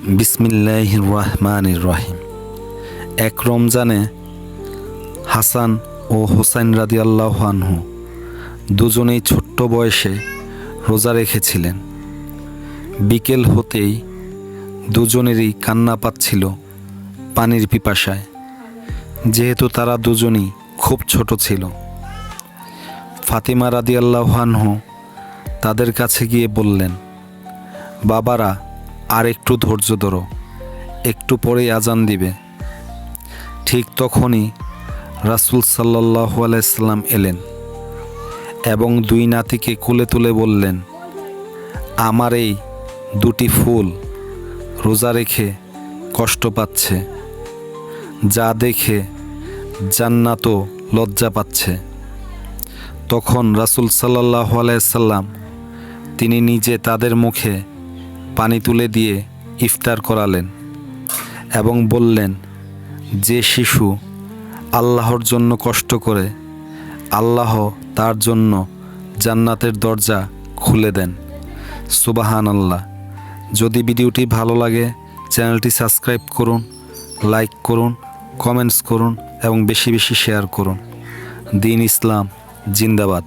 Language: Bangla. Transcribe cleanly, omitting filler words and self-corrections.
বিসমিল্লাহির রহমানির রহিম। এক রমজানে হাসান ও হোসাইন রাদিয়াল্লাহু আনহু দুজনেই ছোট্ট বয়সে রোজা রেখেছিলেন। বিকেল হতেই দুজনেরই কান্না পাচ্ছিল পানির পিপাসায়, যেহেতু তারা দুজনই খুব ছোট ছিল। ফাতিমা রাদিয়াল্লাহু আনহু তাদের কাছে গিয়ে বললেন, বাবারা, আর একটু ধৈর্য ধরো, একটু পরেই আজান দিবে। ঠিক তখনই রাসূল সাল্লাল্লাহু আলাইহি সাল্লাম এলেন এবং দুই নাতিকে কোলে তুলে বললেন, আমার এই দুটি ফুল রোজা রেখে কষ্ট পাচ্ছে, যা দেখে জান্নাতও লজ্জা পাচ্ছে। তখন রাসূল সাল্লাল্লাহু আলাইহি সাল্লাম তিনি নিজে তাদের মুখে পানি তুলে দিয়ে ইফতার করালেন এবং বললেন, যে শিশু আল্লাহর জন্য কষ্ট করে, আল্লাহ তার জন্য জান্নাতের দরজা খুলে দেন। সুবহানাল্লাহ। যদি ভিডিওটি ভালো লাগে চ্যানেলটি সাবস্ক্রাইব করুন, লাইক করুন, কমেন্টস করুন এবং বেশি বেশি শেয়ার করুন। দ্বীন ইসলাম জিন্দাবাদ।